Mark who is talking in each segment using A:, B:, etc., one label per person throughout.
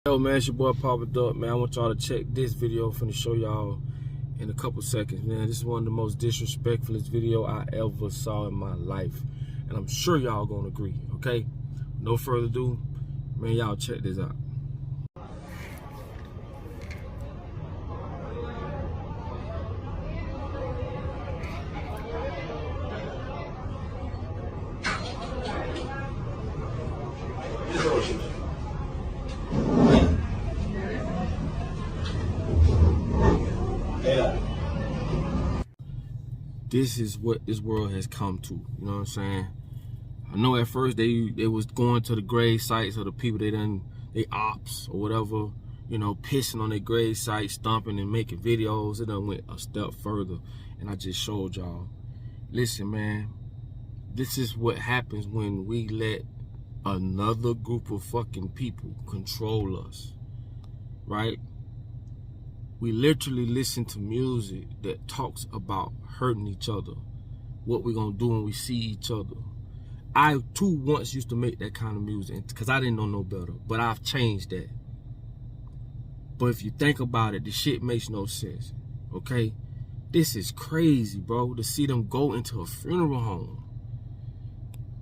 A: Yo man, it's your boy Papa Duck, man. I want y'all to check this video. I'm finna show y'all in a couple seconds, man. This is one of the most disrespectfulest video I ever saw in my life. And I'm sure y'all gonna agree, okay? No further ado, man, y'all check this out. This is what this world has come to. You know what I'm saying? I know at first they was going to the grave sites of the people they ops or whatever, you know, pissing on their grave sites, stomping and making videos. It done went a step further, and I just showed y'all. Listen, man, this is what happens when we let another group of fucking people control us, right? We literally listen to music that talks about hurting each other, what we're gonna do when we see each other. I too once used to make that kind of music because I didn't know no better, but I've changed that. But if you think about it, the shit makes no sense, okay? This is crazy, bro, to see them go into a funeral home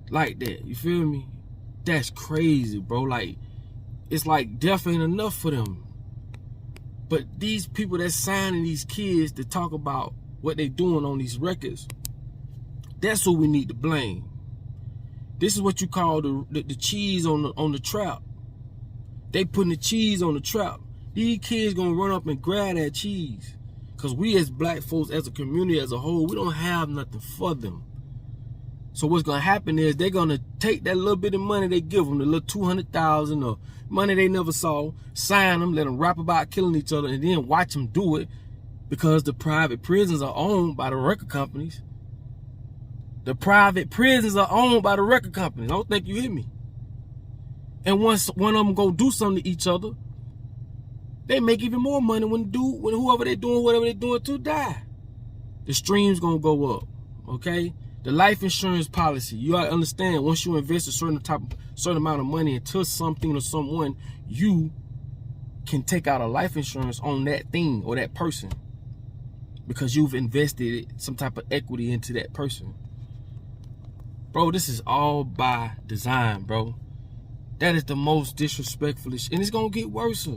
A: like that, you feel me? That's crazy, bro. Like, it's like death ain't enough for them. But these people that's signing these kids to talk about what they doing on these records, that's who we need to blame. This is what you call the cheese on the trap. They putting the cheese on the trap. These kids gonna run up and grab that cheese. Cause we as black folks, as a community as a whole, we don't have nothing for them. So what's gonna happen is they're gonna take that little bit of money they give them, the little 200,000 or money they never saw, sign them, let them rap about killing each other, and then watch them do it because the private prisons are owned by the record companies. The private prisons are owned by the record companies. I don't think you hear me. And once one of them go do something to each other, they make even more money when whoever they doing whatever they doing to die. The stream's gonna go up, okay? The life insurance policy, you gotta understand, once you invest a certain amount of money into something or someone, you can take out a life insurance on that thing or that person because you've invested some type of equity into that person. Bro, this is all by design, bro. That is the most disrespectful shit, and it's gonna get worse.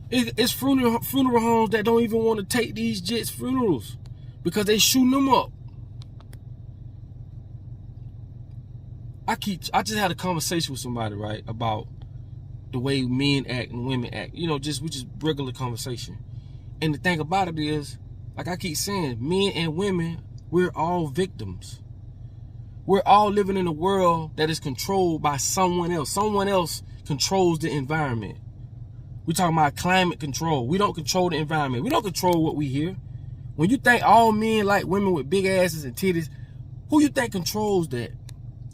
A: It's funeral homes that don't even want to take these jits funerals because they shooting them up. I just had a conversation with somebody, right, about the way men act and women act. You know, we just regular conversation. And the thing about it is, like I keep saying, men and women, we're all victims. We're all living in a world that is controlled by someone else. Someone else controls the environment. We're talking about climate control. We don't control the environment. We don't control what we hear. When you think all men like women with big asses and titties, who you think controls that?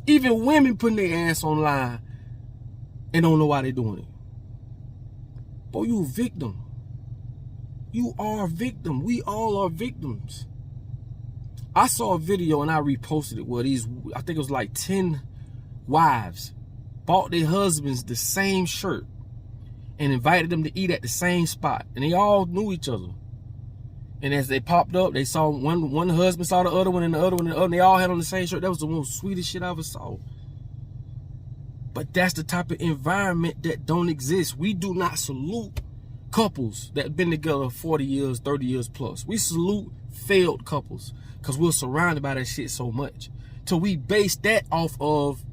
A: Even women putting their ass online and don't know why they're doing it. Boy, you a victim. You are a victim. We all are victims. I saw a video and I reposted it where I think it was like 10 wives bought their husbands the same shirt and invited them to eat at the same spot. And they all knew each other. And as they popped up, they saw one husband saw the other one and the other one and the other. And they all had on the same shirt. That was the most sweetest shit I ever saw. But that's the type of environment that don't exist. We do not salute couples that have been together 40 years, 30 years plus. We salute failed couples because we're surrounded by that shit so much. So we base that off of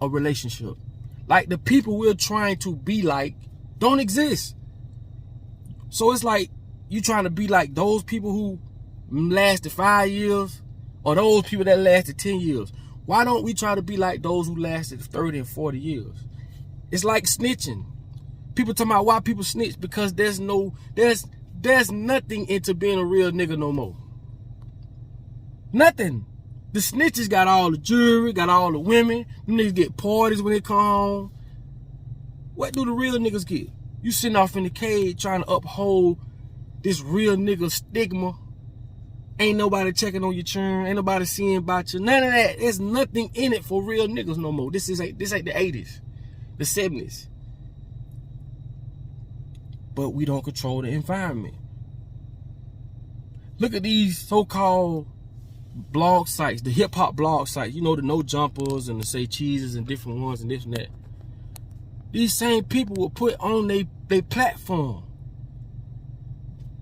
A: a relationship. Like the people we're trying to be like don't exist. So it's like, you trying to be like those people who lasted 5 years or those people that lasted 10 years. Why don't we try to be like those who lasted 30 and 40 years? It's like snitching. People talking about why people snitch because there's nothing into being a real nigga no more. Nothing. The snitches got all the jewelry, got all the women. Them niggas get parties when they come home. What do the real niggas get? You sitting off in the cage trying to uphold this real nigga stigma. Ain't nobody checking on your churn. Ain't nobody seeing about you. None of that. There's nothing in it for real niggas no more. This ain't the 80s, the 70s. but we don't control the environment. Look at these so-called blog sites, the hip-hop blog sites, you know, the No Jumpers and the Say Cheeses and different ones and this and that. These same people will put on their platform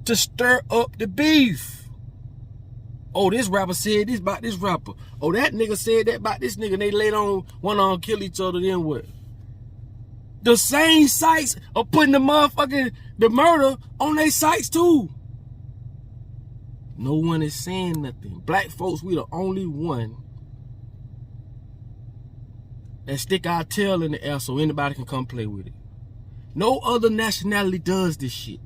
A: to stir up the beef. Oh, this rapper said this about this rapper. Oh, that nigga said that about this nigga. And they later on one on kill each other, then what? The same sites are putting the murder on their sites too. No one is saying nothing. Black folks, we the only one that stick our tail in the air so anybody can come play with it. No other nationality does this shit.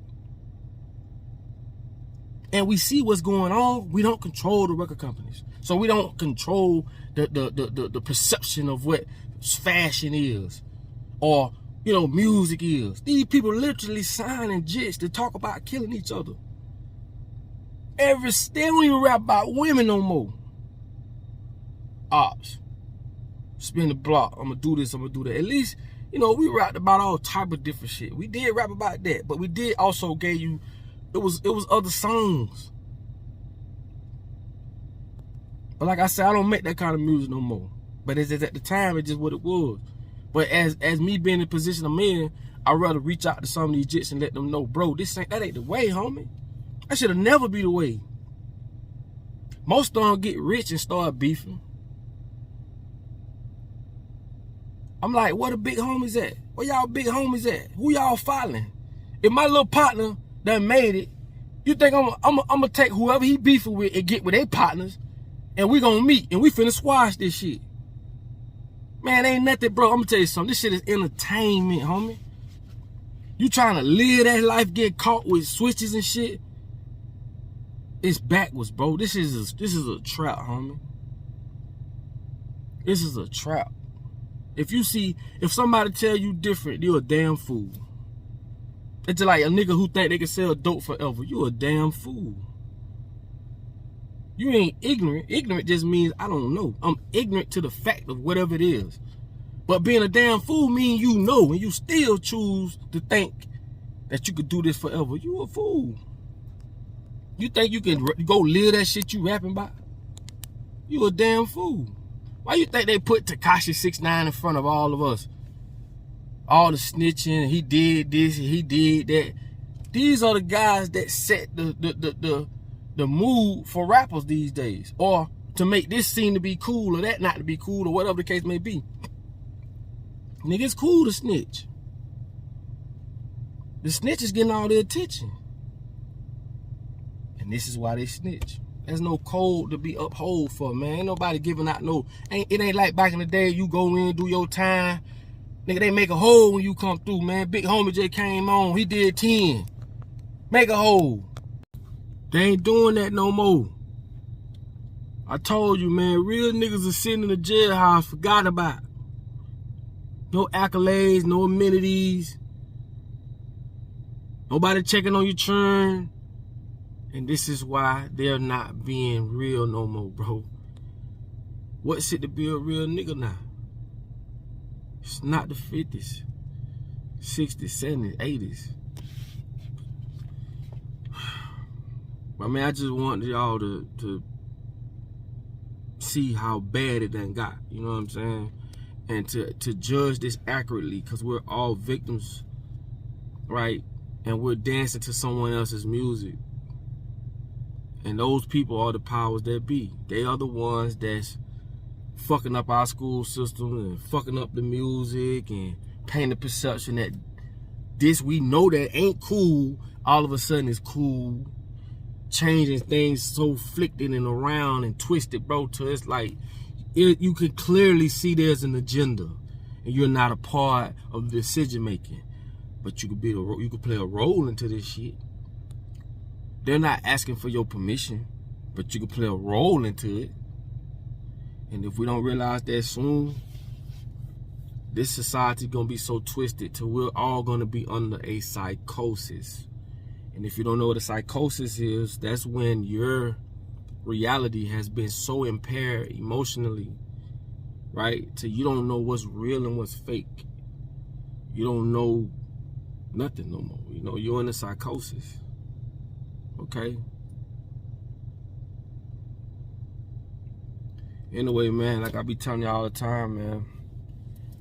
A: And we see what's going on. We don't control the record companies. So we don't control the perception of what fashion is or, you know, music is. These people literally signing jits to talk about killing each other. They don't even rap about women no more. Ops. Spin the block. I'm gonna do this, I'm gonna do that. At least, you know, we rapped about all type of different shit. We did rap about that, but we did also gave you, it was other songs. But like I said, I don't make that kind of music no more. But at the time, it's just what it was. But as me being in the position I'm in, I'd rather reach out to some of these jits and let them know, bro, that ain't the way, homie. That should have never be the way. Most of them get rich and start beefing. I'm like, where the big homies at? Where y'all big homies at? Who y'all following? If my little partner done made it, you think I'm gonna take whoever he beefing with and get with their partners, and we gonna meet and we finna squash this shit? Man, ain't nothing, bro. I'm gonna tell you something. This shit is entertainment, homie. You trying to live that life, get caught with switches and shit? It's backwards, bro. This is a trap, homie. This is a trap. If somebody tell you different, you're a damn fool. It's like a nigga who think they can sell dope forever. You a damn fool. You ain't ignorant. Ignorant just means I don't know. I'm ignorant to the fact of whatever it is. But being a damn fool means you know and you still choose to think that you could do this forever. You a fool. You think you can go live that shit you rapping about? You a damn fool. Why you think they put Tekashi 6ix9ine in front of all of us? All the snitching, he did this, he did that. These are the guys that set the mood for rappers these days. Or to make this seem to be cool or that not to be cool or whatever the case may be. Nigga, it's cool to snitch. The snitch is getting all the attention. And this is why they snitch. There's no code to be upheld for, man. Ain't nobody giving out no... It ain't like back in the day, you go in, do your time. Nigga, they make a hole when you come through, man. Big homie just came on. He did 10. Make a hole. They ain't doing that no more. I told you, man. Real niggas are sitting in the jailhouse, forgot about. No accolades, no amenities. Nobody checking on your churn. And this is why they're not being real no more, bro. What's it to be a real nigga now? It's not the 50s, 60s, 70s, 80s. I mean, I just want y'all to see how bad it done got. You know what I'm saying? And to judge this accurately, because we're all victims, right? And we're dancing to someone else's music. And those people are the powers that be. They are the ones that's fucking up our school system and fucking up the music and painting the perception that this we know that ain't cool, all of a sudden is cool. Changing things so flicked and around and twisted, bro, to it's like you can clearly see there's an agenda and you're not a part of the decision making. But you could play a role into this shit. They're not asking for your permission, but you can play a role into it. And if we don't realize that soon, this society gonna be so twisted till we're all gonna be under a psychosis. And if you don't know what a psychosis is, that's when your reality has been so impaired emotionally, right? Till you don't know what's real and what's fake. You don't know nothing no more. You know, you're in a psychosis. Okay? Anyway, man, like I be telling y'all all the time, man,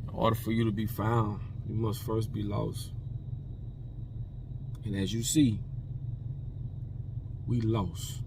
A: in order for you to be found, you must first be lost. And as you see, we lost.